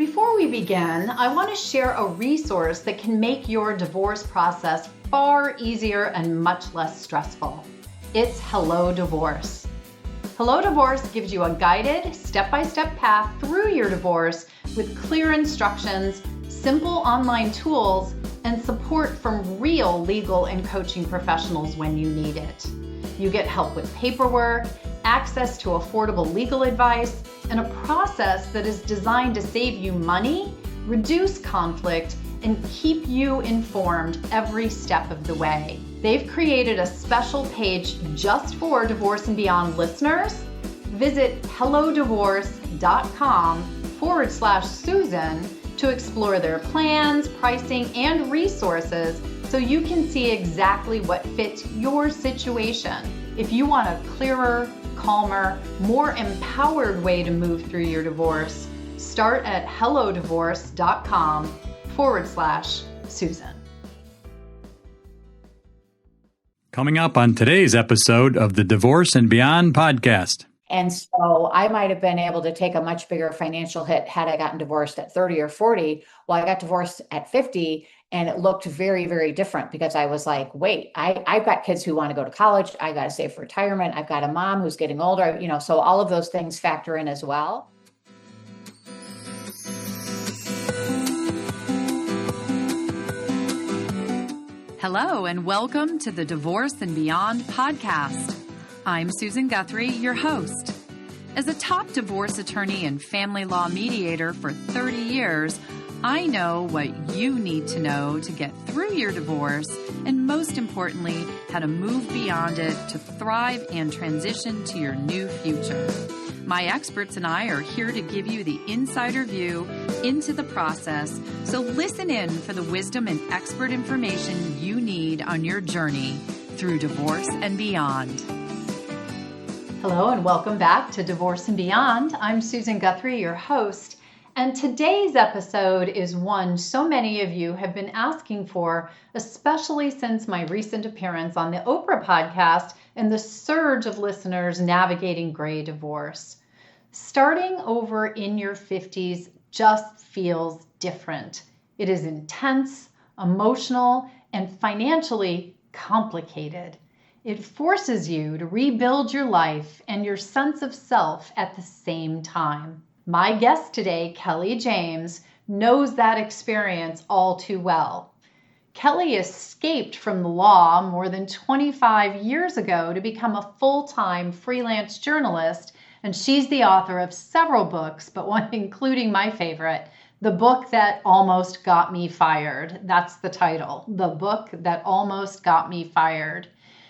Before we begin, I want to share a resource that can make your divorce process far easier and much less stressful. It's Hello Divorce. Hello Divorce gives you a guided, step-by-step path through your divorce with clear instructions, simple online tools, and support from real legal and coaching professionals when you need it. You get help with paperwork, access to affordable legal advice, and a process that is designed to save you money, reduce conflict, and keep you informed every step of the way. They've created a special page just for Divorce and Beyond listeners. Visit hellodivorce.com/Susan to explore their plans, pricing, and resources so you can see exactly what fits your situation. If you want a clearer, calmer, more empowered way to move through your divorce, start at hellodivorce.com/Susan. Coming up on today's episode of the Divorce and Beyond podcast. And so I might have been able to take a much bigger financial hit had I gotten divorced at 30 or 40. Well, I got divorced at 50 and it looked very, very different because I was like, wait, I've got kids who want to go to college. I got to save for retirement. I've got a mom who's getting older, so all of those things factor in as well. Hello, and welcome to the Divorce and Beyond podcast. I'm Susan Guthrie, your host. As a top divorce attorney and family law mediator for 30 years, I know what you need to know to get through your divorce, and most importantly, how to move beyond it to thrive and transition to your new future. My experts and I are here to give you the insider view into the process, so listen in for the wisdom and expert information you need on your journey through divorce and beyond. Hello and welcome back to Divorce and Beyond. I'm Susan Guthrie, your host, and today's episode is one so many of you have been asking for, especially since my recent appearance on the Oprah podcast and the surge of listeners navigating gray divorce. Starting over in your 50s just feels different. It is intense, emotional, and financially complicated. It forces you to rebuild your life and your sense of self at the same time. My guest today, Kelly James, knows that experience all too well. Kelly escaped from the law more than 25 years ago to become a full-time freelance journalist, and she's the author of several books, but one including my favorite, The Book That Almost Got Me Fired. That's the title, The Book That Almost Got Me Fired.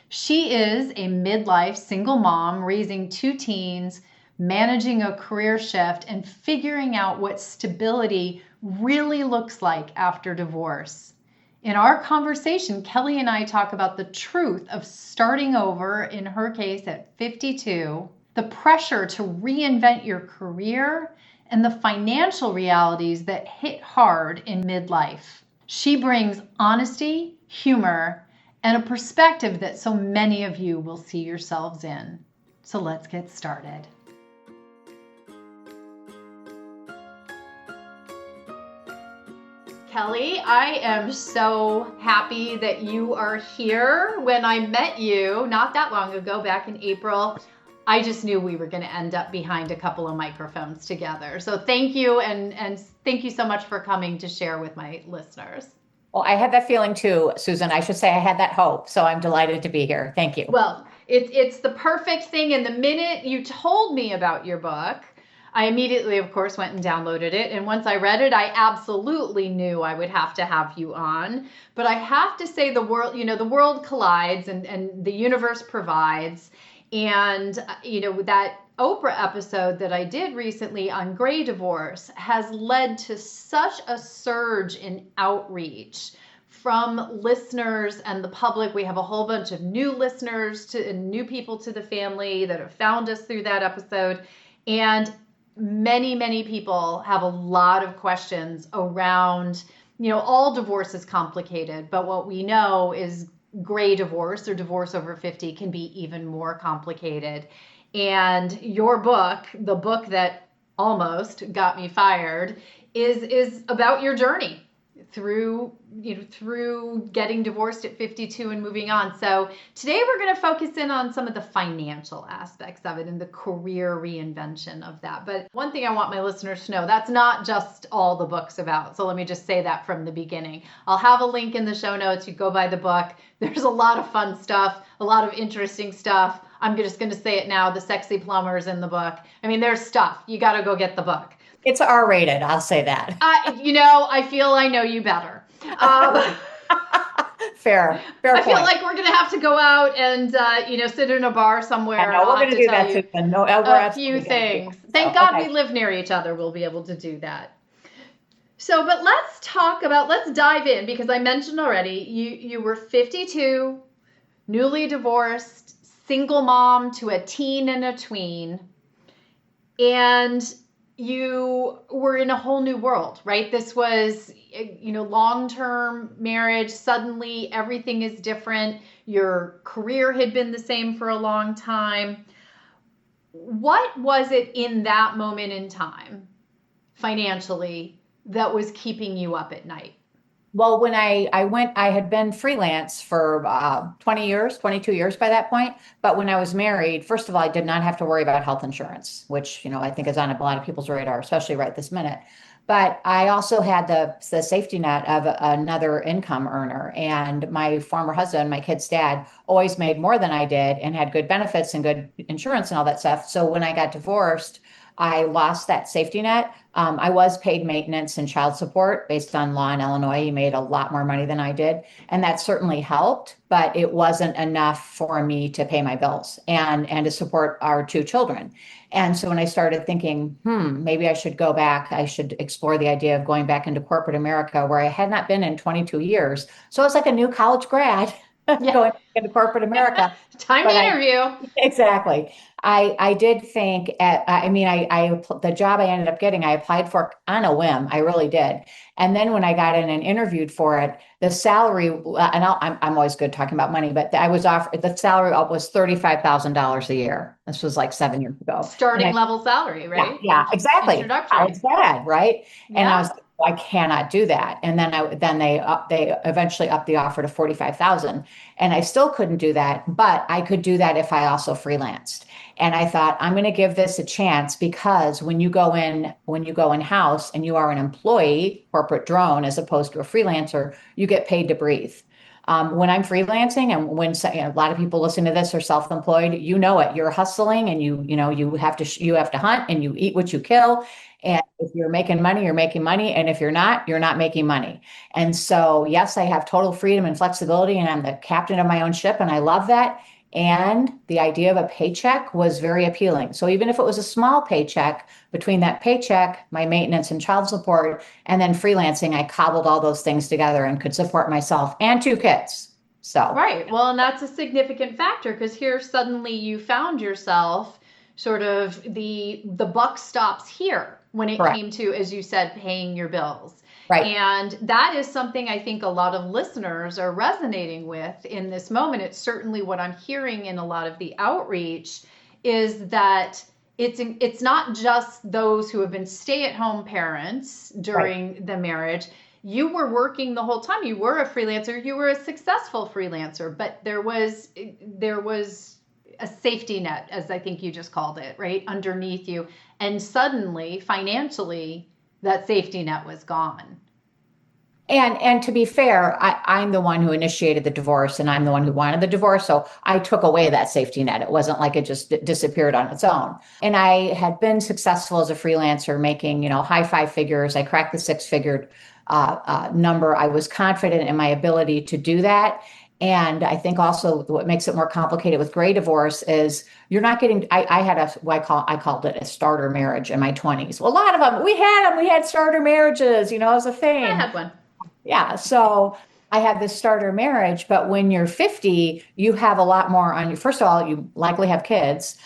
She is a midlife single mom raising two teens, managing a career shift, and figuring out what stability really looks like after divorce. In our conversation, Kelly and I talk about the truth of starting over, in her case at 52, the pressure to reinvent your career, and the financial realities that hit hard in midlife. She brings honesty, humor, and a perspective that so many of you will see yourselves in. So let's get started. Kelly, I am so happy that you are here. When I met you not that long ago, back in April, I just knew we were going to end up behind a couple of microphones together. So thank you, and thank you so much for coming to share with my listeners. Well, I had that feeling too, Susan. I should say I had that hope. So I'm delighted to be here. Thank you. Well, it's the perfect thing. And the minute you told me about your book, I immediately, of course, went and downloaded it. And once I read it, I absolutely knew I would have to have you on. But I have to say the world collides and the universe provides. And, that Oprah episode that I did recently on gray divorce has led to such a surge in outreach from listeners and the public. We have a whole bunch of new listeners and new people to the family that have found us through that episode. And many, many people have a lot of questions around, all divorce is complicated, but what we know is gray divorce or divorce over 50 can be even more complicated. And your book, the book that almost got me fired is about your journey through getting divorced at 52 and moving on. So today we're going to focus in on some of the financial aspects of it and the career reinvention of that. But one thing I want my listeners to know, that's not just all the book's about. So let me just say that from the beginning. I'll have a link in the show notes. You go buy the book. There's a lot of fun stuff, a lot of interesting stuff. I'm just going to say it now. The sexy plumber's in the book. I mean, there's stuff. You got to go get the book. It's R-rated, I'll say that. I feel I know you better. Fair I point. feel like we're going to have to go out and, sit in a bar somewhere. I know, we're going to do that too. A few things. Thank God we live near each other. We'll be able to do that. So, but let's dive in, because I mentioned already, you were 52, newly divorced, single mom to a teen and a tween, and you were in a whole new world, right? This was, long-term marriage. Suddenly everything is different. Your career had been the same for a long time. What was it in that moment in time, financially, that was keeping you up at night? Well, when I had been freelance for 20 years, 22 years by that point. But when I was married, first of all, I did not have to worry about health insurance, which, I think is on a lot of people's radar, especially right this minute. But I also had the safety net of another income earner. And my former husband, my kid's dad, always made more than I did and had good benefits and good insurance and all that stuff. So when I got divorced, I lost that safety net. I was paid maintenance and child support based on law in Illinois. He made a lot more money than I did. And that certainly helped, but it wasn't enough for me to pay my bills and to support our two children. And so when I started thinking, maybe I should go back, I should explore the idea of going back into corporate America, where I had not been in 22 years. So I was like a new college grad. Going into corporate America. Time to interview. Exactly. I did think the job I ended up getting, I applied for on a whim. I really did. And then when I got in and interviewed for it, the salary, and I'm always good talking about money, but I was offered, the salary was $35,000 a year. This was like 7 years ago. Starting level salary, right? Yeah, exactly. Introductory. It's bad, right? Yeah. And I was like, I cannot do that. And then they eventually upped the offer to 45,000, and I still couldn't do that, but I could do that if I also freelanced. And I thought, I'm going to give this a chance, because when you go in house and you are an employee, corporate drone, as opposed to a freelancer, you get paid to breathe. When I'm freelancing, and when a lot of people listen to this are self-employed, it. You're hustling, and you have to hunt, and you eat what you kill. And if you're making money, you're making money. And if you're not making money. And so, yes, I have total freedom and flexibility, and I'm the captain of my own ship, and I love that. And the idea of a paycheck was very appealing. So even if it was a small paycheck, between that paycheck, my maintenance and child support, and then freelancing, I cobbled all those things together and could support myself and two kids. So right. Well, and that's a significant factor, because here suddenly you found yourself sort of the buck stops here when it Correct. came to, as you said, paying your bills. Right. And that is something I think a lot of listeners are resonating with in this moment. It's certainly what I'm hearing in a lot of the outreach, is that it's not just those who have been stay-at-home parents during the marriage. You were working the whole time. You were a freelancer. You were a successful freelancer, but there was a safety net, as I think you just called it, right, underneath you. And suddenly, financially, that safety net was gone. And to be fair, I'm the one who initiated the divorce, and I'm the one who wanted the divorce. So I took away that safety net. It wasn't like it just disappeared on its own. And I had been successful as a freelancer, making, high five figures. I cracked the six-figure number. I was confident in my ability to do that. And I think also what makes it more complicated with gray divorce is you're not getting, I had I called it a starter marriage in my 20s. Well, a lot of them, we had starter marriages, as a thing. I had one. Yeah. So I had this starter marriage, but when you're 50, you have a lot more on you. First of all, you likely have kids.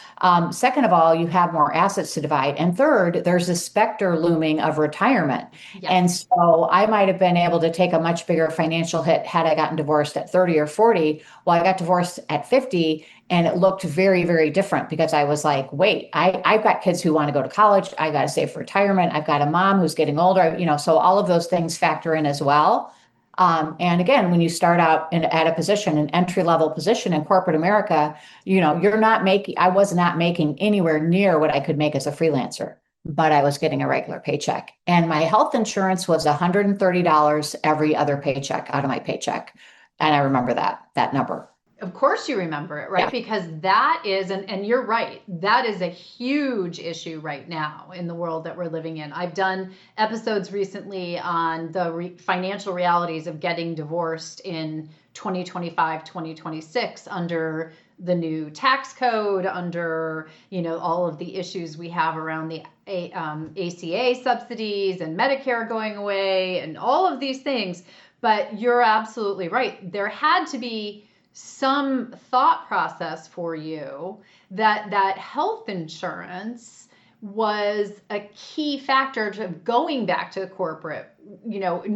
Second of all, you have more assets to divide. And third, there's a specter looming of retirement. Yes. And so I might have been able to take a much bigger financial hit had I gotten divorced at 30 or 40. Well, I got divorced at 50, And it looked very, very different because I was like, wait, I've got kids who want to go to college. I got to save for retirement. I've got a mom who's getting older, so all of those things factor in as well. And again, when you start out at a position, an entry level position in corporate America, I was not making anywhere near what I could make as a freelancer, but I was getting a regular paycheck. And my health insurance was $130 every other paycheck out of my paycheck. And I remember that number. Of course you remember it, right? Yeah. Because that is, and you're right, that is a huge issue right now in the world that we're living in. I've done episodes recently on the financial realities of getting divorced in 2025, 2026 under the new tax code, under, all of the issues we have around the ACA subsidies and Medicare going away and all of these things. But you're absolutely right. There had to be some thought process for you that health insurance was a key factor to going back to corporate,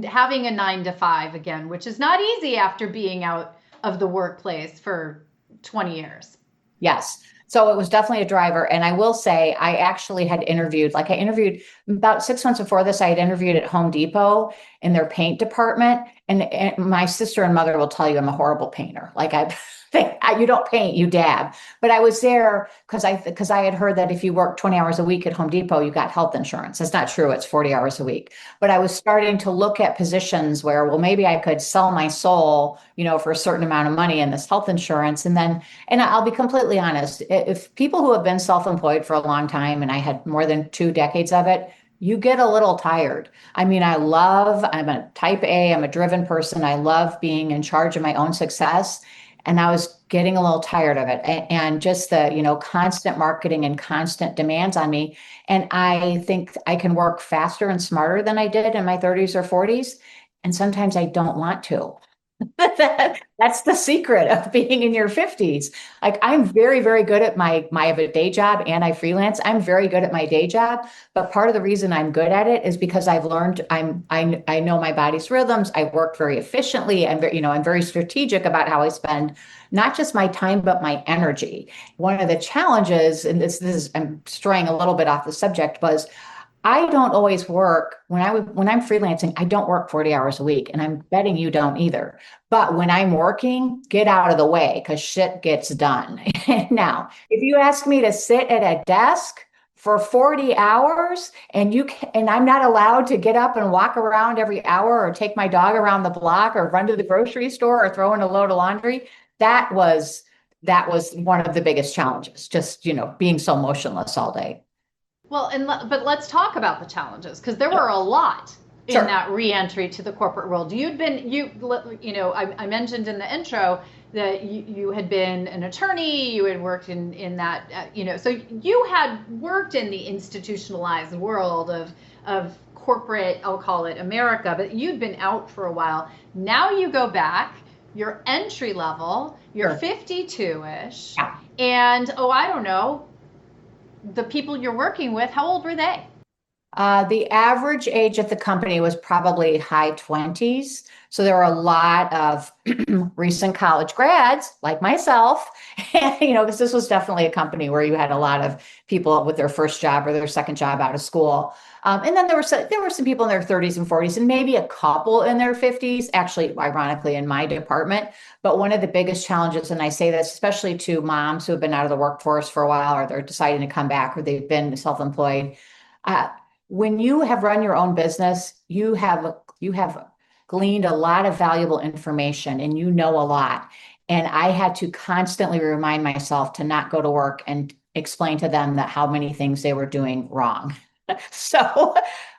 having a 9 to 5 again, which is not easy after being out of the workplace for 20 years. Yes. So it was definitely a driver. And I will say, I actually had interviewed about 6 months before this, I had interviewed at Home Depot in their paint department. And my sister and mother will tell you I'm a horrible painter. Like you don't paint, you dab. But I was there because I had heard that if you work 20 hours a week at Home Depot, you got health insurance. That's not true. It's 40 hours a week. But I was starting to look at positions where, well, maybe I could sell my soul, for a certain amount of money in this health insurance. And I'll be completely honest, if people who have been self-employed for a long time, and I had more than 2 decades of it, you get a little tired. I mean, I'm a type A, I'm a driven person. I love being in charge of my own success. And I was getting a little tired of it and just the, constant marketing and constant demands on me. And I think I can work faster and smarter than I did in my 30s or 40s. And sometimes I don't want to. That's the secret of being in your 50s. Like I'm very, very good at I have a day job and I freelance. I'm very good at my day job, but part of the reason I'm good at it is because I've learned I know my body's rhythms. I work very efficiently and I'm very strategic about how I spend not just my time, but my energy. One of the challenges, and this is I'm straying a little bit off the subject, was I don't always work when I'm freelancing. I don't work 40 hours a week, and I'm betting you don't either. But when I'm working, get out of the way because shit gets done. Now, if you ask me to sit at a desk for 40 hours and I'm not allowed to get up and walk around every hour or take my dog around the block or run to the grocery store or throw in a load of laundry, that was one of the biggest challenges. Just being so motionless all day. Well, but let's talk about the challenges because there were a lot in that re-entry to the corporate world. I mentioned in the intro that you had been an attorney, you had worked in that, so you had worked in the institutionalized world of corporate, I'll call it America, but you'd been out for a while. Now you go back, you're entry level, you're 52-ish, and I don't know, the people you're working with, how old were they? The average age at the company was probably high 20s. So there were a lot of recent college grads like myself, because this was definitely a company where you had a lot of people with their first job or their second job out of school. And then there were some people in their 30s and 40s and maybe a couple in their 50s, actually, ironically, in my department. But one of the biggest challenges, and I say this especially to moms who have been out of the workforce for a while, or they're deciding to come back, or they've been self-employed. When you have run your own business, you have gleaned a lot of valuable information and you know a lot. And I had to constantly remind myself to not go to work and explain to them that how many things they were doing wrong. So,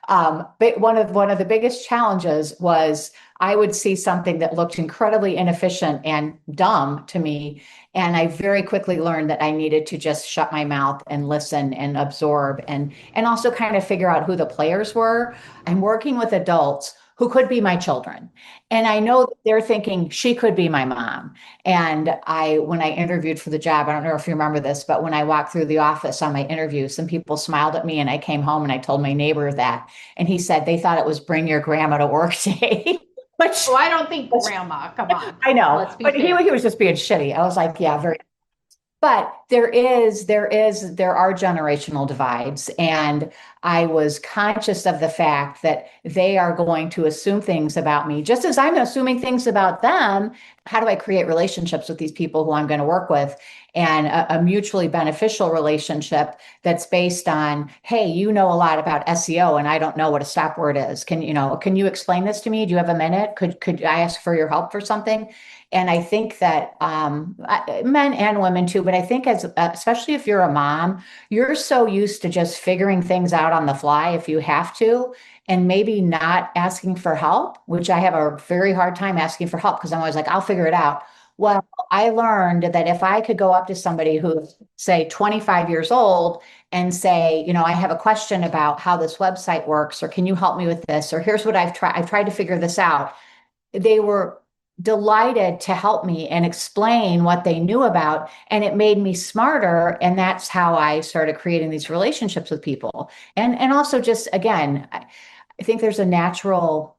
but one of the biggest challenges was I would see something that looked incredibly inefficient and dumb to me. And I very quickly learned that I needed to just shut my mouth and listen and absorb and also kind of figure out who the players were. I'm working with adults who could be my children. And I know they're thinking she could be my mom. And when I interviewed for the job, I don't know if you remember this, but when I walked through the office on my interview, some people smiled at me and I came home and I told my neighbor that. And he said they thought it was bring your grandma to work day. I don't think grandma, come on. I know, but he was just being shitty. I was like, yeah, very. But there are generational divides. And I was conscious of the fact that they are going to assume things about me, just as I'm assuming things about them. How do I create relationships with these people who I'm going to work with? And a mutually beneficial relationship that's based on, hey, you know a lot about SEO and I don't know what a stop word is. Can you explain this to me? Do you have a minute? Could I ask for your help for something? And I think that men and women too, but I think especially if you're a mom, you're so used to just figuring things out on the fly if you have to, and maybe not asking for help, which I have a very hard time asking for help because I'm always like, I'll figure it out. Well, I learned that if I could go up to somebody who's, say, 25 years old and say, I have a question about how this website works, or can you help me with this? Or here's what I've tried to figure this out. They were delighted to help me and explain what they knew about, and it made me smarter. And that's how I started creating these relationships with people. And also, just again, I think there's a natural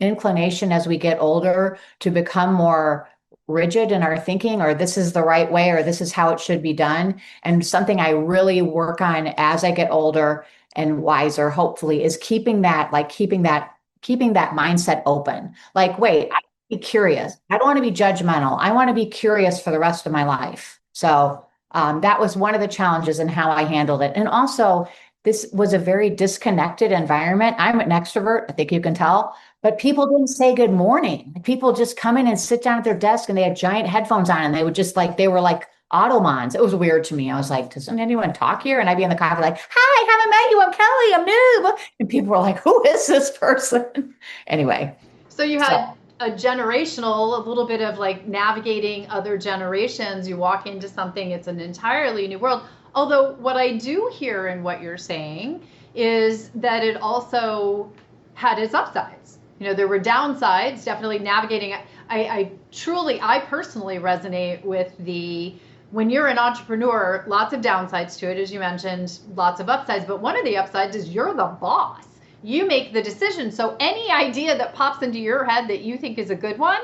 inclination as we get older to become more rigid in our thinking, or this is the right way, or this is how it should be done. And something I really work on as I get older and wiser, hopefully, is keeping that mindset open. Like, wait, I be curious. I don't want to be judgmental. I want to be curious for the rest of my life. So that was one of the challenges in how I handled it. And also, this was a very disconnected environment. I'm an extrovert, I think you can tell, but people didn't say good morning. People just come in and sit down at their desk and they had giant headphones on and they would just they were like Ottomans. It was weird to me. I was like, doesn't anyone talk here? And I'd be in the coffee like, hi, haven't met you. I'm Kelly. I'm new. And people were like, who is this person? Anyway. So you had a little bit of like navigating other generations. You walk into something, it's an entirely new world. Although what I do hear in what you're saying is that it also had its upsides. There were downsides, definitely navigating. I personally resonate with when you're an entrepreneur, lots of downsides to it, as you mentioned, lots of upsides. But one of the upsides is you're the boss. You make the decision. So any idea that pops into your head that you think is a good one,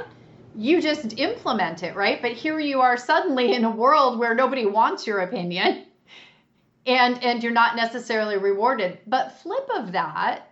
you just implement it, right? But here you are suddenly in a world where nobody wants your opinion and you're not necessarily rewarded. But flip of that,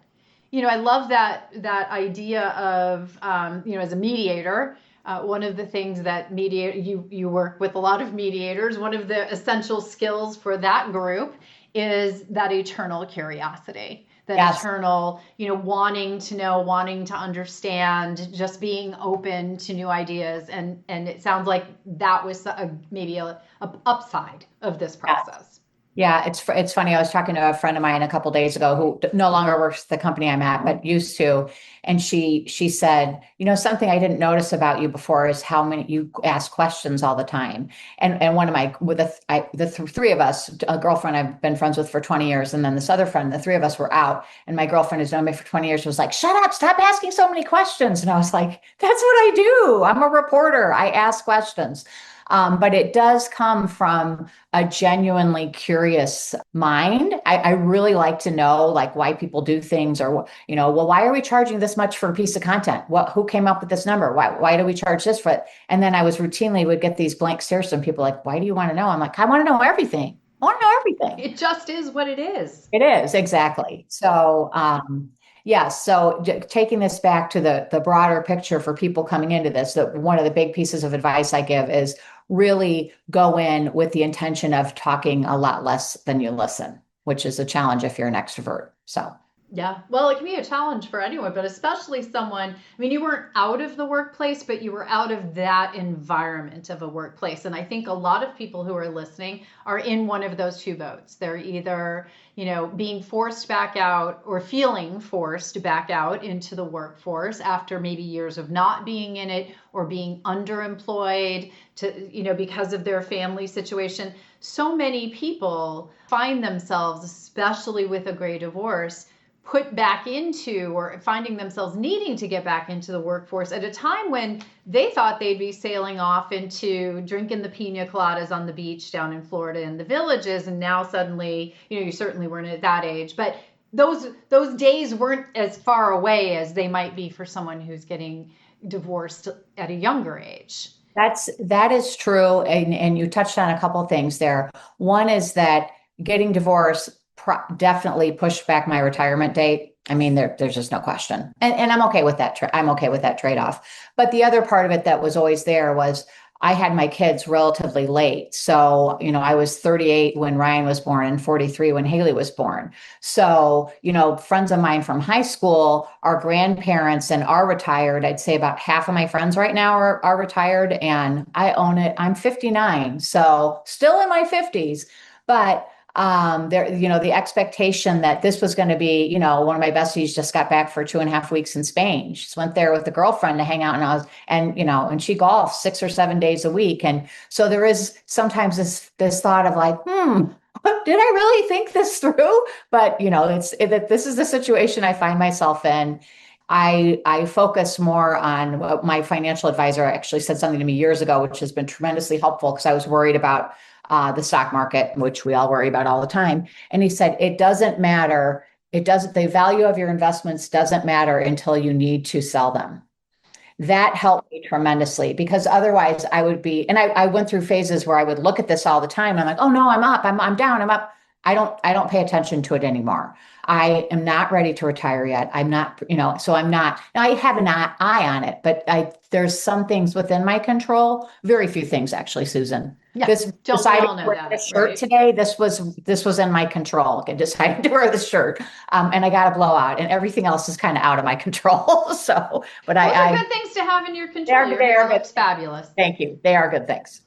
I love that idea of, as a mediator, one of the things that you work with a lot of mediators, one of the essential skills for that group is that eternal curiosity. That eternal, wanting to know, wanting to understand, just being open to new ideas. And it sounds like that was maybe a upside of this process. Yeah, it's funny. I was talking to a friend of mine a couple of days ago who no longer works at the company I'm at, but used to. And she said, something I didn't notice about you before is how many you ask questions all the time. And one of the three of us, a girlfriend I've been friends with for 20 years, and then this other friend, the three of us were out. And my girlfriend who's known me for 20 years was like, shut up, stop asking so many questions. And I was like, that's what I do. I'm a reporter. I ask questions. But it does come from a genuinely curious mind. I really like to know why people do things, or, why are we charging this much for a piece of content? Who came up with this number? Why do we charge this for it? And then I would get these blank stares from people like, why do you want to know? I'm like, I want to know everything. I want to know everything. It just is what it is. It is, exactly. So, so taking this back to the broader picture for people coming into this, one of the big pieces of advice I give is really go in with the intention of talking a lot less than you listen, which is a challenge if you're an extrovert. So. Yeah, well, it can be a challenge for anyone, but especially someone, you weren't out of the workplace, but you were out of that environment of a workplace. And I think a lot of people who are listening are in one of those two boats. They're either, being forced back out or feeling forced back out into the workforce after maybe years of not being in it, or being underemployed because of their family situation. So many people find themselves, especially with a gray divorce, put back into, or finding themselves needing to get back into the workforce at a time when they thought they'd be sailing off into drinking the pina coladas on the beach down in Florida in the villages. And now suddenly, you certainly weren't at that age, but those days weren't as far away as they might be for someone who's getting divorced at a younger age. That is true. And you touched on a couple of things there. One is that getting divorced definitely pushed back my retirement date. I mean, there's just no question. And I'm okay with that. I'm okay with that trade-off. But the other part of it that was always there was I had my kids relatively late. So, I was 38 when Ryan was born and 43 when Haley was born. So, friends of mine from high school are grandparents and are retired. I'd say about half of my friends right now are retired, and I own it. I'm 59, so still in my 50s, but there, the expectation that this was going to be, one of my besties just got back for 2.5 weeks in Spain. She just went there with a girlfriend to hang out, and she golfs 6 or 7 days a week. And so there is sometimes this thought of like, did I really think this through? But this is the situation I find myself in. I focus more on what my financial advisor actually said something to me years ago, which has been tremendously helpful because I was worried about the stock market, which we all worry about all the time. And he said, it doesn't matter. The value of your investments doesn't matter until you need to sell them. That helped me tremendously because otherwise I would be, and I went through phases where I would look at this all the time. I'm like, oh no, I'm up, I'm down, I'm up. I don't pay attention to it anymore. I am not ready to retire yet. I'm not, so I'm not, I have an eye on it, but there's some things within my control, very few things actually, Susan. Yeah, decided to wear this shirt today. This was in my control. I decided to wear the shirt, and I got a blowout, and everything else is kind of out of my control. So, but those are good things to have in your control. They are good. Fabulous. Thank you. They are good things.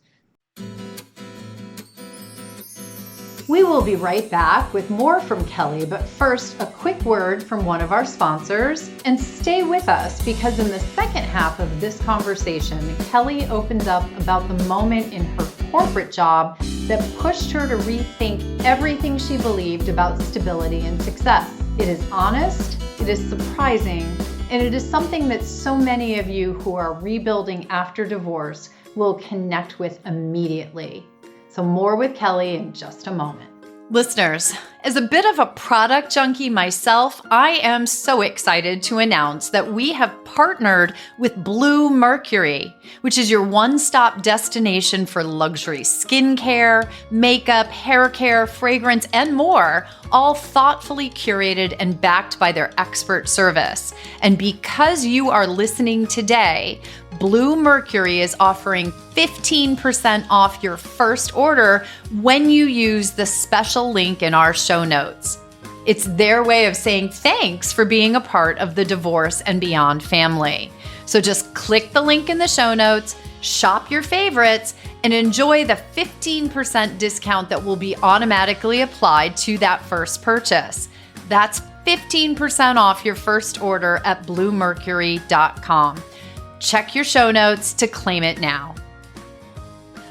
We will be right back with more from Kelly, but first, a quick word from one of our sponsors. And stay with us because in the second half of this conversation, Kelly opens up about the moment in her corporate job that pushed her to rethink everything she believed about stability and success. It is honest, it is surprising, and it is something that so many of you who are rebuilding after divorce will connect with immediately. So more with Kelly in just a moment. Listeners, as a bit of a product junkie myself, I am so excited to announce that we have partnered with Bluemercury, which is your one-stop destination for luxury skincare, makeup, hair care, fragrance, and more, all thoughtfully curated and backed by their expert service. And because you are listening today, Bluemercury is offering 15% off your first order when you use the special link in our show notes. It's their way of saying thanks for being a part of the Divorce and Beyond family. So just click the link in the show notes, shop your favorites, and enjoy the 15% discount that will be automatically applied to that first purchase. That's 15% off your first order at bluemercury.com. Check your show notes to claim it now.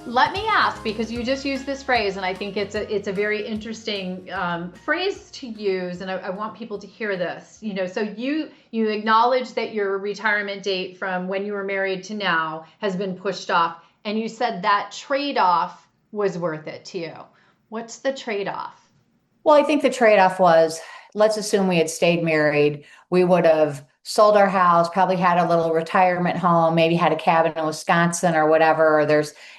Let me ask, because you just used this phrase, and I think it's a very interesting phrase to use, and I want people to hear this. So you acknowledge that your retirement date from when you were married to now has been pushed off, and you said that trade-off was worth it to you. What's the trade-off? Well, I think the trade-off was, let's assume we had stayed married, we would have sold our house, probably had a little retirement home, maybe had a cabin in Wisconsin or whatever.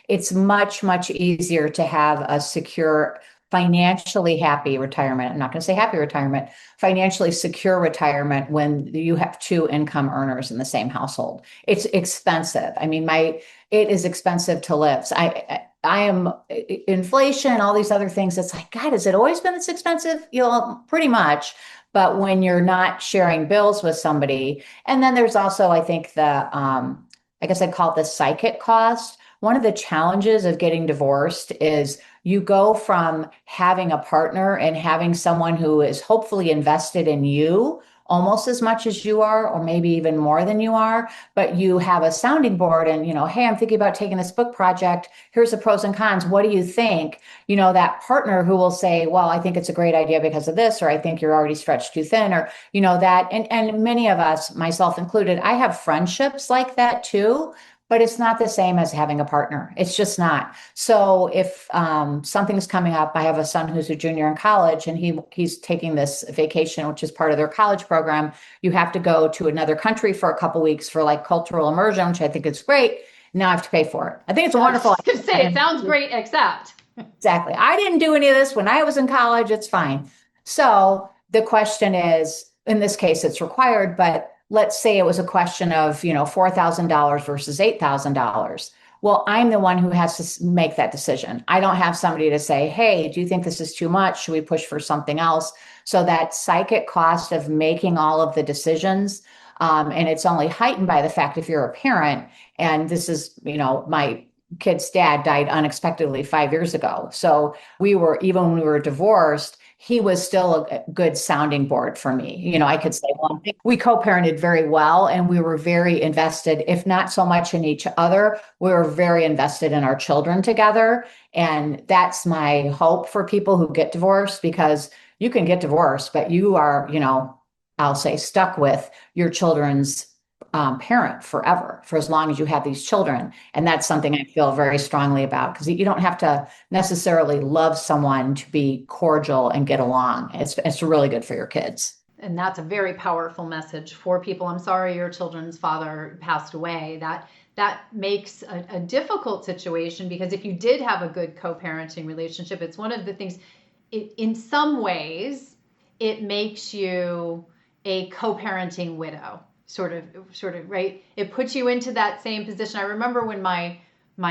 It's much, much easier to have a secure, financially happy retirement. I'm not going to say happy retirement, financially secure retirement when you have two income earners in the same household. It's expensive. I mean, it is expensive to live. So I am inflation, all these other things. It's like, God, has it always been this expensive? Pretty much. But when you're not sharing bills with somebody, and then there's also, I think I guess I'd call it the psychic cost. One of the challenges of getting divorced is you go from having a partner and having someone who is hopefully invested in you almost as much as you are, or maybe even more than you are, but you have a sounding board and, hey, I'm thinking about taking this book project. Here's the pros and cons. What do you think? That partner who will say, well, I think it's a great idea because of this, or I think you're already stretched too thin, or, that. And many of us, myself included, I have friendships like that too, but it's not the same as having a partner. It's just not. So if something's coming up, I have a son who's a junior in college, and he's taking this vacation, which is part of their college program. You have to go to another country for a couple of weeks for like cultural immersion, which I think is great. Now I have to pay for it. I think it's I was wonderful. just going to say, it sounds great, except. Exactly. I didn't do any of this when I was in college. It's fine. So the question is, in this case, it's required, but let's say it was a question of, $4,000 versus $8,000. Well, I'm the one who has to make that decision. I don't have somebody to say, hey, do you think this is too much? Should we push for something else? So that psychic cost of making all of the decisions, and it's only heightened by the fact if you're a parent, and this is, my kid's dad died unexpectedly 5 years ago. So even when we were divorced, he was still a good sounding board for me. I could say, well, we co-parented very well and we were very invested, if not so much in each other, we were very invested in our children together. And that's my hope for people who get divorced, because you can get divorced, but you are, I'll say stuck with your children's parent forever, for as long as you have these children. And that's something I feel very strongly about, because you don't have to necessarily love someone to be cordial and get along. It's really good for your kids. And that's a very powerful message for people. I'm sorry your children's father passed away. That makes a difficult situation, because if you did have a good co-parenting relationship, it's one of the things, in some ways, it makes you a co-parenting widow. Sort of, right? It puts you into that same position. I remember when my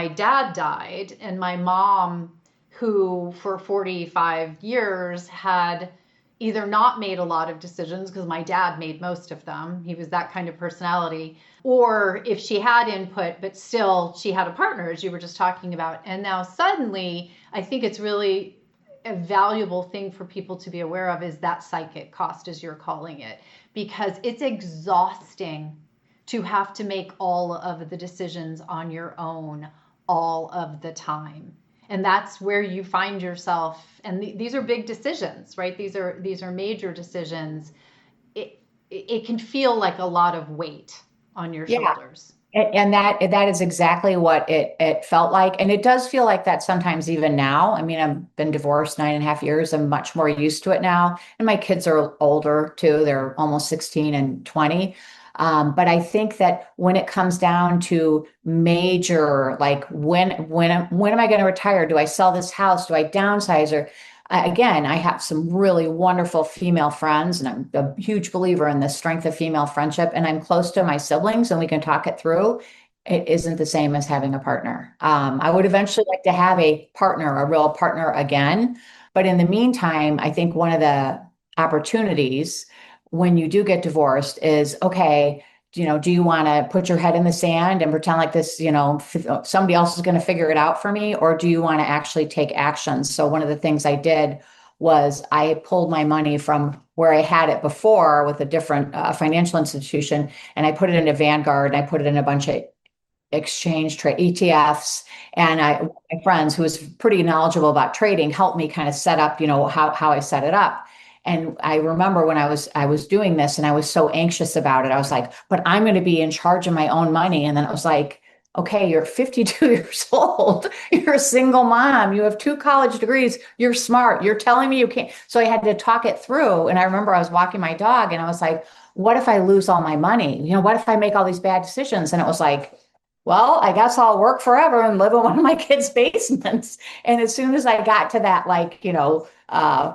dad died, and my mom, who for 45 years had either not made a lot of decisions, because my dad made most of them. He was that kind of personality. Or if she had input, but still she had a partner, as you were just talking about. And now suddenly, I think it's really a valuable thing for people to be aware of, is that psychic cost, as you're calling it, because it's exhausting to have to make all of the decisions on your own all of the time. And that's where you find yourself. And these are big decisions, right? These are major decisions. It can feel like a lot of weight on your shoulders. And that is exactly what it felt like. And it does feel like that sometimes even now. I mean, I've been divorced 9.5 years. I'm much more used to it now. And my kids are older too. They're almost 16 and 20. But I think that when it comes down to major, like when am I going to retire? Do I sell this house? Do I downsize? Or again, I have some really wonderful female friends, and I'm a huge believer in the strength of female friendship. And I'm close to my siblings, and we can talk it through. It isn't the same as having a partner. I would eventually like to have a real partner again. But in the meantime, I think one of the opportunities when you do get divorced is, okay, do you want to put your head in the sand and pretend like this, somebody else is going to figure it out for me? Or do you want to actually take action? So one of the things I did was I pulled my money from where I had it before with a different financial institution, and I put it into Vanguard, and I put it in a bunch of exchange trade ETFs. And my friends, who was pretty knowledgeable about trading, helped me kind of set up, how I set it up. And I remember when I was doing this and I was so anxious about it, I was like, but I'm going to be in charge of my own money. And then it was like, okay, you're 52 years old. You're a single mom. You have 2 college degrees. You're smart. You're telling me you can't. So I had to talk it through. And I remember I was walking my dog and I was like, what if I lose all my money? What if I make all these bad decisions? And it was like, well, I guess I'll work forever and live in one of my kids' basements. And as soon as I got to that,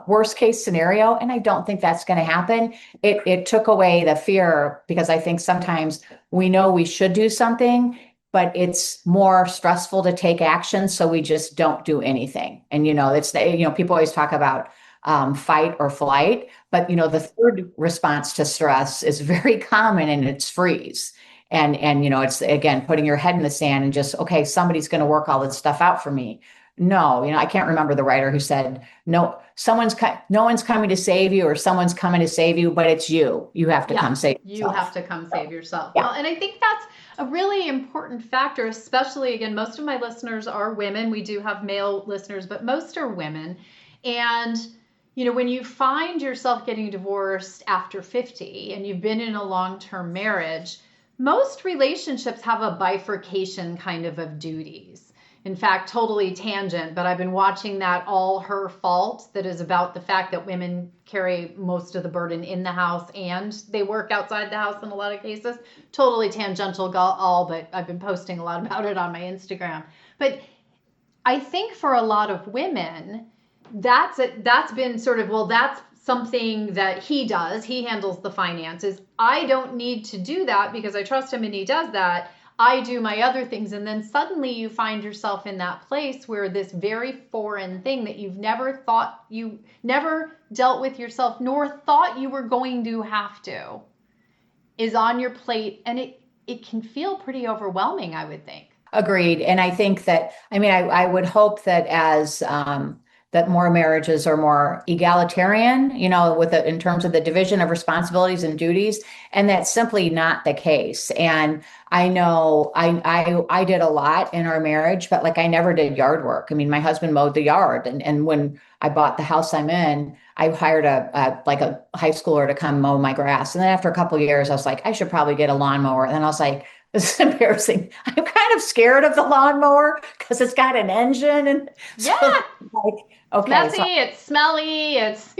worst case scenario, and I don't think that's going to happen, it took away the fear, because I think sometimes we know we should do something, but it's more stressful to take action. So we just don't do anything. And, people always talk about fight or flight, but, the third response to stress is very common, and it's freeze. And it's, again, putting your head in the sand and just, okay, somebody's going to work all this stuff out for me. No, I can't remember the writer who said, no, no one's coming to save you, or someone's coming to save you, but it's you. You have to come save yourself. You have to come save yourself. Yeah. Well, and I think that's a really important factor, especially, again, most of my listeners are women. We do have male listeners, but most are women. And, when you find yourself getting divorced after 50 and you've been in a long-term marriage, most relationships have a bifurcation kind of duties. in fact, totally tangent, but I've been watching that All Her Fault that is about the fact that women carry most of the burden in the house and they work outside the house in a lot of cases. Totally tangential but I've been posting a lot about it on my Instagram. But I think for a lot of women, that's been sort of, well, that's something that he does. He handles the finances. I don't need to do that because I trust him and he does that. I do my other things. And then suddenly you find yourself in that place where this very foreign thing that you've never thought, you never dealt with yourself, nor thought you were going to have to, is on your plate. And it can feel pretty overwhelming, I would think. Agreed. And I think that, I would hope that as that more marriages are more egalitarian, in terms of the division of responsibilities and duties, and that's simply not the case. And I know I did a lot in our marriage, but like I never did yard work. I mean, my husband mowed the yard, and when I bought the house I'm in, I hired a high schooler to come mow my grass. And then after a couple of years, I was like, I should probably get a lawnmower. And then I was like, this is embarrassing. I'm kind of scared of the lawnmower because it's got an engine and yeah, like, okay, messy, it's smelly, it's.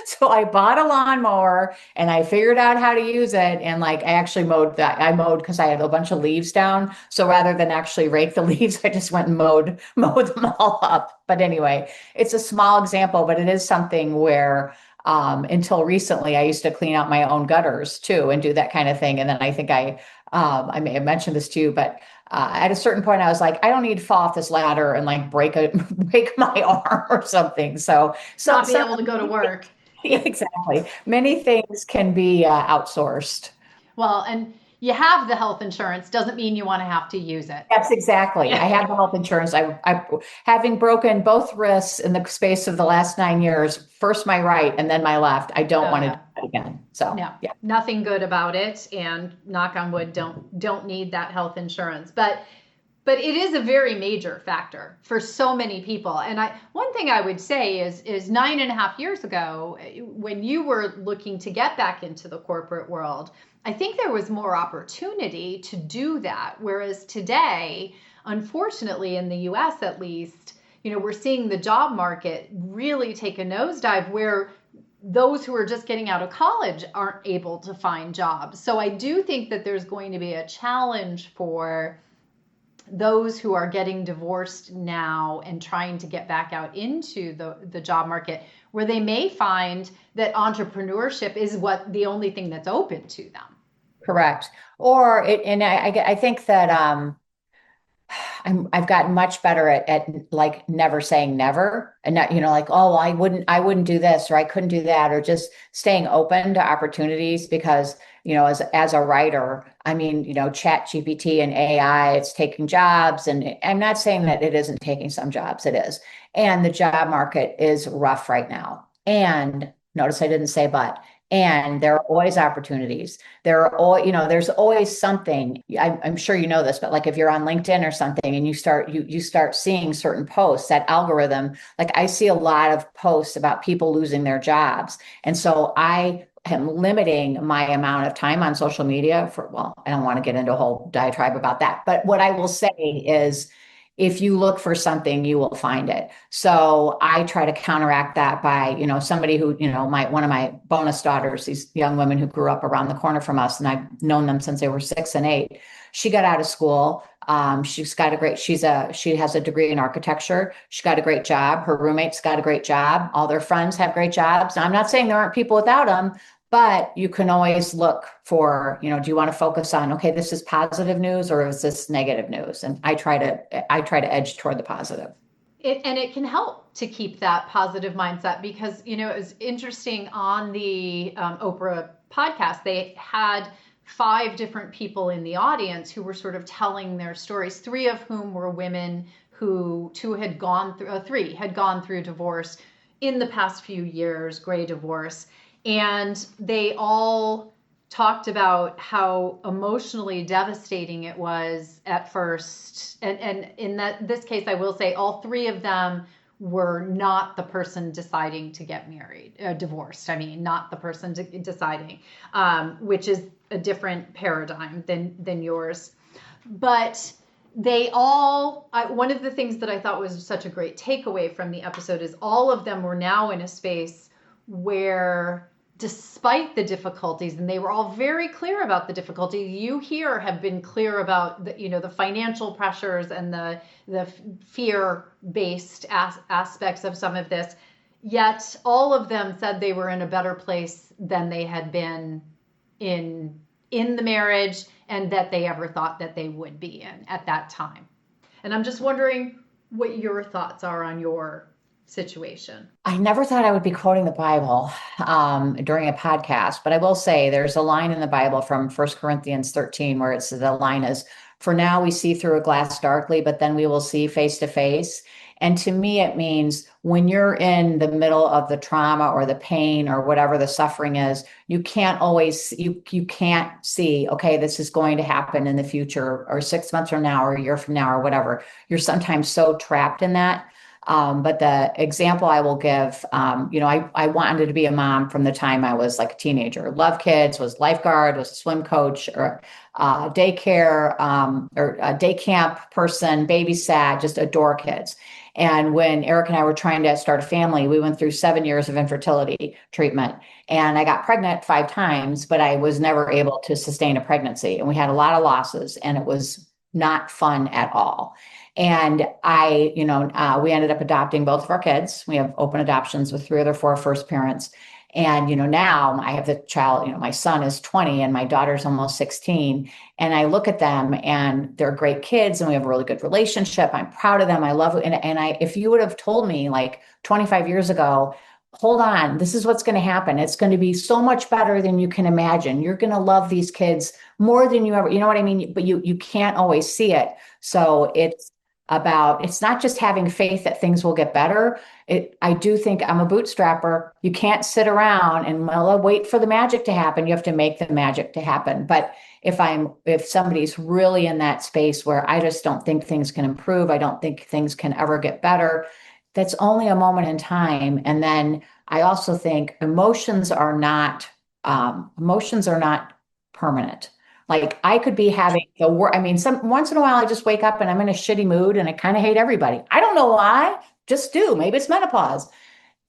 So I bought a lawnmower and I figured out how to use it. And like, I actually mowed because I had a bunch of leaves down. So rather than actually rake the leaves, I just went and mowed them all up. But anyway, it's a small example, but it is something where until recently, I used to clean out my own gutters too and do that kind of thing. And then I think I may have mentioned this to you, but at a certain point, I was like, I don't need to fall off this ladder and like break my arm or something. So not be able to go to work. Exactly. Many things can be outsourced. Well, and you have the health insurance doesn't mean you want to have to use it. Yes, exactly. I have the health insurance. I having broken both wrists in the space of the last 9 years, first my right and then my left. I don't want to do that again. So no, nothing good about it. And knock on wood, don't need that health insurance. But it is a very major factor for so many people. And one thing I would say is 9.5 years ago, when you were looking to get back into the corporate world, I think there was more opportunity to do that. Whereas today, unfortunately, in the US at least, we're seeing the job market really take a nosedive where those who are just getting out of college aren't able to find jobs. So I do think that there's going to be a challenge for those who are getting divorced now and trying to get back out into the job market, where they may find that entrepreneurship is the only thing that's open to them. Correct. I think that I've gotten much better at like never saying never, and not, like, oh, I wouldn't do this, or I couldn't do that, or just staying open to opportunities because, as a writer, Chat GPT and AI, it's taking jobs, and I'm not saying that it isn't taking some jobs, it is. And the job market is rough right now. And notice I didn't say but. And there are always opportunities. There's always something. I'm sure you know this, but like if you're on LinkedIn or something and you start seeing certain posts, that algorithm, like I see a lot of posts about people losing their jobs. And so I am limiting my amount of time on social media I don't want to get into a whole diatribe about that. But what I will say is, if you look for something, you will find it. So I try to counteract that by, somebody who, one of my bonus daughters, these young women who grew up around the corner from us, and I've known them since they were 6 and 8. She got out of school. She has a degree in architecture. She got a great job. Her roommates got a great job. All their friends have great jobs. Now, I'm not saying there aren't people without them, but you can always look for, do you want to focus on, okay, this is positive news or is this negative news? And I try to edge toward the positive. It can help to keep that positive mindset because, it was interesting on the Oprah podcast, they had 5 different people in the audience who were sort of telling their stories, 3 of whom were women who 3 had gone through divorce in the past few years, gray divorce. And they all talked about how emotionally devastating it was at first. And in this case, I will say all 3 of them were not the person deciding to get divorced. Not the person deciding, which is a different paradigm than yours. But they all, one of the things that I thought was such a great takeaway from the episode is all of them were now in a space where, despite the difficulties, and they were all very clear about the difficulties, you here have been clear about the financial pressures and the fear-based aspects of some of this, yet all of them said they were in a better place than they had been in the marriage, and that they ever thought that they would be in at that time. And I'm just wondering what your thoughts are on your situation. I never thought I would be quoting the Bible during a podcast, but I will say there's a line in the Bible from 1 Corinthians 13 where the line is, "For now we see through a glass darkly, but then we will see face to face." And to me, it means when you're in the middle of the trauma or the pain or whatever the suffering is, you can't always, you can't see, okay, this is going to happen in the future or 6 months from now or a year from now or whatever. You're sometimes so trapped in that. But the example I will give, I wanted to be a mom from the time I was like a teenager. Love kids, was lifeguard, was a swim coach, or daycare or a day camp person, babysat, just adore kids. And when Eric and I were trying to start a family, we went through 7 years of infertility treatment. And I got pregnant 5 times, but I was never able to sustain a pregnancy. And we had a lot of losses, and it was not fun at all. And we ended up adopting both of our kids. We have open adoptions with 3 of their 4 first parents. And, now I have the child, my son is 20 and my daughter's almost 16. And I look at them and they're great kids and we have a really good relationship. I'm proud of them. I love it. If you would have told me like 25 years ago, hold on, this is what's going to happen. It's going to be so much better than you can imagine. You're going to love these kids more than you ever, you know what I mean? But you can't always see it. So it's not just having faith that things will get better. I do think I'm a bootstrapper. You can't sit around and wait for the magic to happen. You have to make the magic to happen. But if somebody's really in that space where I just don't think things can improve, I don't think things can ever get better, that's only a moment in time. And then I also think emotions are not permanent. Like I could be having once in a while I just wake up and I'm in a shitty mood and I kind of hate everybody. I don't know why, just do. Maybe it's menopause.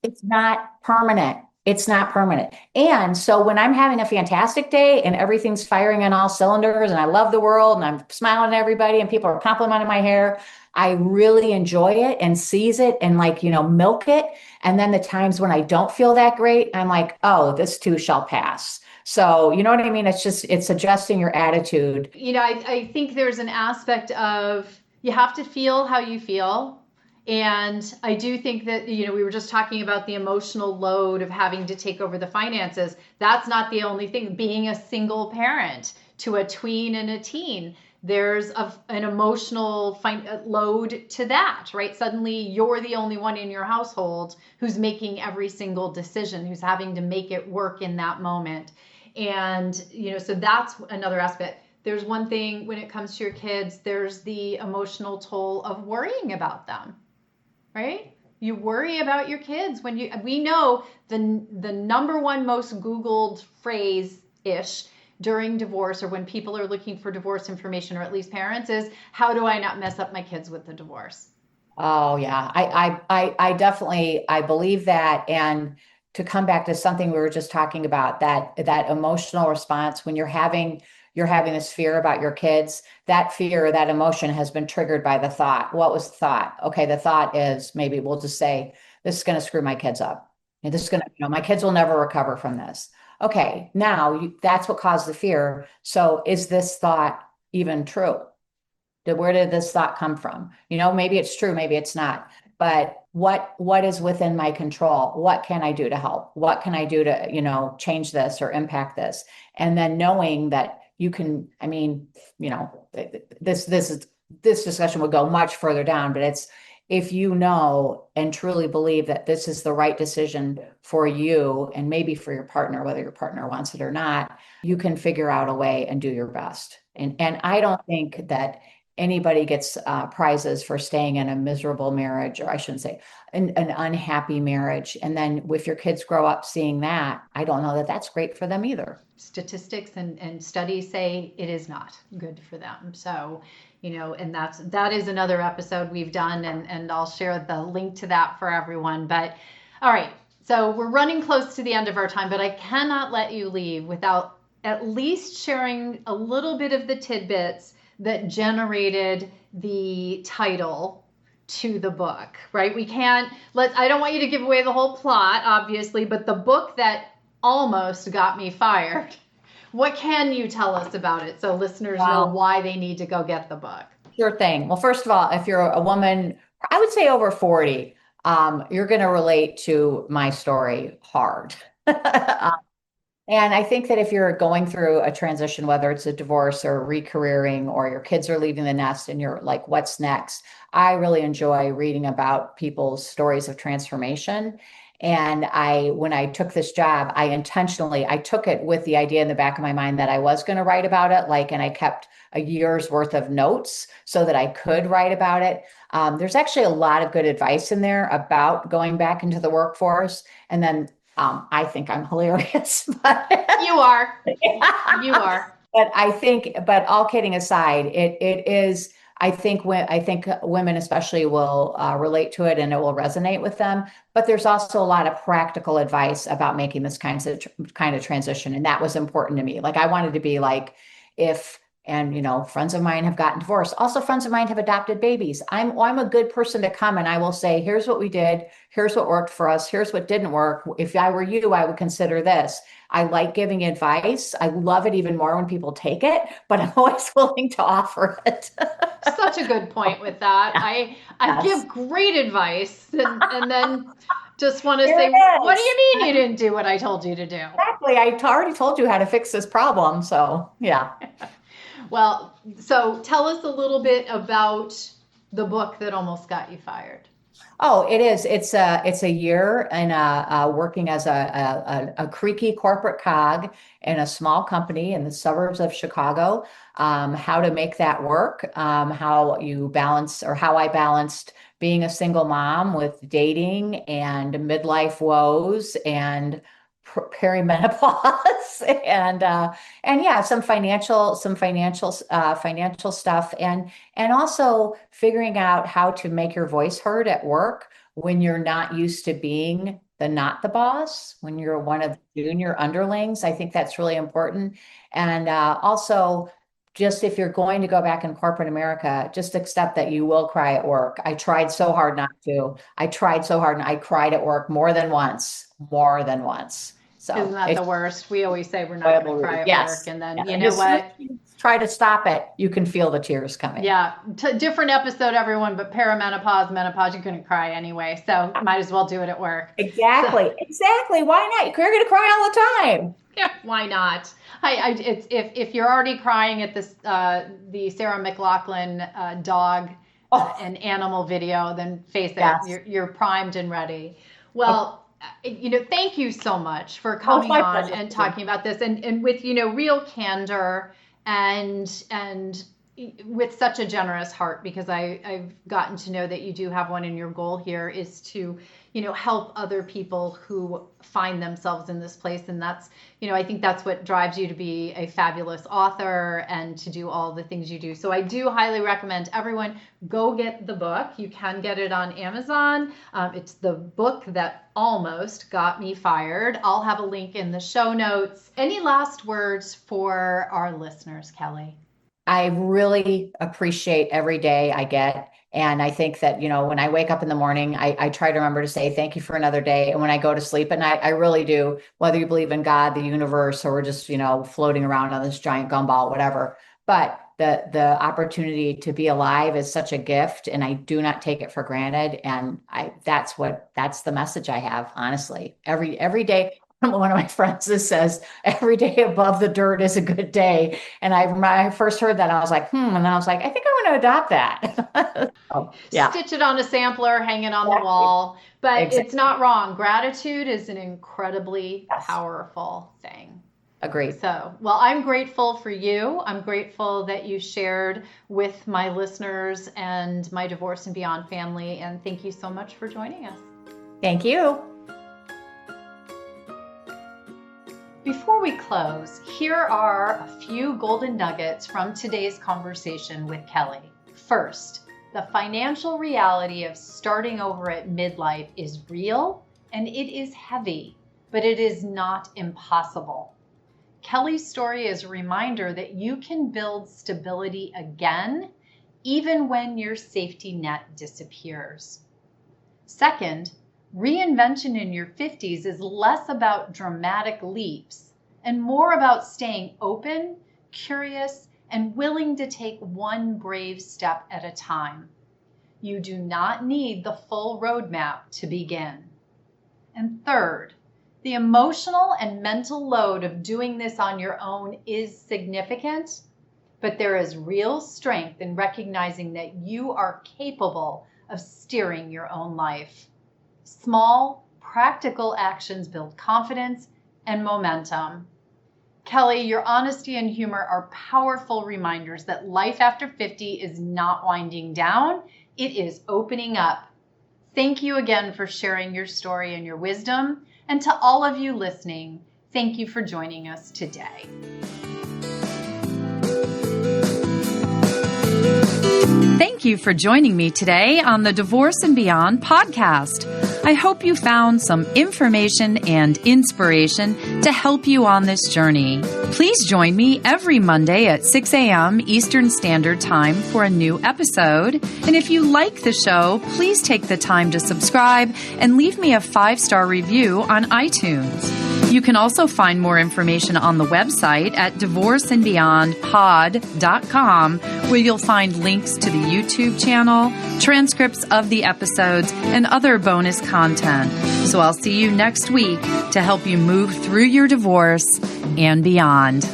It's not permanent. It's not permanent. And so when I'm having a fantastic day and everything's firing on all cylinders and I love the world and I'm smiling at everybody and people are complimenting my hair, I really enjoy it and seize it and milk it. And then the times when I don't feel that great, I'm like, oh, this too shall pass. So, you know what I mean? It's adjusting your attitude. I think there's an aspect of you have to feel how you feel. And I do think that, we were just talking about the emotional load of having to take over the finances. That's not the only thing. Being a single parent to a tween and a teen, there's an emotional load to that, right? Suddenly you're the only one in your household who's making every single decision, who's having to make it work in that moment. And, so that's another aspect. There's one thing when it comes to your kids, there's the emotional toll of worrying about them, right? You worry about your kids we know the number one most Googled phrase-ish during divorce or when people are looking for divorce information, or at least parents, is how do I not mess up my kids with the divorce? Oh yeah. I definitely, I believe that. And to come back to something we were just talking about, that emotional response when you're having this fear about your kids, that fear, that emotion has been triggered by the thought. What was the thought? Okay. The thought is, maybe we'll just say, this is going to screw my kids up. And this is going to, my kids will never recover from this. Okay. Now that's what caused the fear. So is this thought even true? Where did this thought come from? Maybe it's true, maybe it's not. But what is within my control? What can I do to help? What can I do to, change this or impact this? And then knowing that you can, this discussion would go much further down, but it's, if you know and truly believe that this is the right decision for you and maybe for your partner, whether your partner wants it or not, you can figure out a way and do your best. And I don't think that anybody gets prizes for staying in a miserable marriage, or I shouldn't say an unhappy marriage. And then if your kids grow up seeing that, I don't know that that's great for them either. Statistics and studies say it is not good for them. So, and that is another episode we've done, and I'll share the link to that for everyone. But all right, so we're running close to the end of our time, but I cannot let you leave without at least sharing a little bit of the tidbits that generated the title to the book, right? I don't want you to give away the whole plot, obviously, but the book that almost got me fired. What can you tell us about it so listeners know why they need to go get the book? Sure thing. Well, first of all, if you're a woman, I would say over 40, you're going to relate to my story hard. And I think that if you're going through a transition, whether it's a divorce or recareering, or your kids are leaving the nest and you're like, what's next? I really enjoy reading about people's stories of transformation. And when I took this job, I took it with the idea in the back of my mind that I was going to write about it, and I kept a year's worth of notes so that I could write about it. There's actually a lot of good advice in there about going back into the workforce. And then I think I'm hilarious. But you are. You are. But all kidding aside, it is. I think women especially will relate to it, and it will resonate with them. But there's also a lot of practical advice about making this kind of transition, and that was important to me. Like, I wanted to be like, friends of mine have gotten divorced. Also, friends of mine have adopted babies. I'm a good person to come, and I will say, here's what we did. Here's what worked for us. Here's what didn't work. If I were you, I would consider this. I like giving advice. I love it even more when people take it, but I'm always willing to offer it. Such a good point with that. Yeah. I give great advice and then just want to say, what do you mean you didn't do what I told you to do? Exactly. I already told you how to fix this problem. So, yeah. Well, so tell us a little bit about the book that almost got you fired. Oh, it is. It's a year in working as a creaky corporate cog in a small company in the suburbs of Chicago. How to make that work. How I balanced being a single mom with dating and midlife woes and perimenopause and yeah, some financial stuff, and also figuring out how to make your voice heard at work when you're not used to being not the boss, when you're one of the junior underlings. I think that's really important. And also, just if you're going to go back in corporate America, just accept that you will cry at work. I tried so hard not to. I tried so hard, and I cried at work more than once. So isn't that the worst? We always say we're not going to cry at work, and then you know what? Try to stop it. You can feel the tears coming. Yeah, different episode, everyone. But perimenopause, menopause, you're going to cry anyway, so might as well do it at work. Exactly. Why not? You're going to cry all the time. Yeah, why not? If you're already crying at this the Sarah McLachlan dog and animal video, then face it, yes. you're primed and ready. Well. Thank you so much for coming on and talking about this, and with real candor and with such a generous heart, because I've gotten to know that you do have one, and your goal here is to help other people who find themselves in this place. And that's, I think that's what drives you to be a fabulous author and to do all the things you do. So I do highly recommend everyone go get the book. You can get it on Amazon. It's The Book That Almost Got Me Fired. I'll have a link in the show notes. Any last words for our listeners, Kelly? I really appreciate every day I get. And I think that, when I wake up in the morning, I try to remember to say thank you for another day. And when I go to sleep at night, I really do, whether you believe in God, the universe, or we're just, floating around on this giant gumball, whatever. But the opportunity to be alive is such a gift, and I do not take it for granted. And that's the message I have, honestly. Every day. One of my friends says every day above the dirt is a good day. And when I first heard that, I was like, and then I was like, I think I'm going to adopt that. Yeah. Stitch it on a sampler, hang it on the wall. But It's not wrong. Gratitude is an incredibly powerful thing. Agreed. So, well, I'm grateful for you. I'm grateful that you shared with my listeners and my Divorce and Beyond family. And thank you so much for joining us. Thank you. Before we close, here are a few golden nuggets from today's conversation with Kelly. First, the financial reality of starting over at midlife is real and it is heavy, but it is not impossible. Kelly's story is a reminder that you can build stability again, even when your safety net disappears. Second, reinvention in your 50s is less about dramatic leaps and more about staying open, curious, and willing to take one brave step at a time. You do not need the full roadmap to begin. And third, the emotional and mental load of doing this on your own is significant, but there is real strength in recognizing that you are capable of steering your own life. Small, practical actions build confidence and momentum. Kelly, your honesty and humor are powerful reminders that life after 50 is not winding down, it is opening up. Thank you again for sharing your story and your wisdom. And to all of you listening, thank you for joining us today. Thank you for joining me today on the Divorce and Beyond podcast. I hope you found some information and inspiration to help you on this journey. Please join me every Monday at 6 a.m. Eastern Standard Time for a new episode. And if you like the show, please take the time to subscribe and leave me a 5-star review on iTunes. You can also find more information on the website at divorceandbeyondpod.com, where you'll find links to the YouTube channel, transcripts of the episodes, and other bonus content. So I'll see you next week to help you move through your divorce and beyond.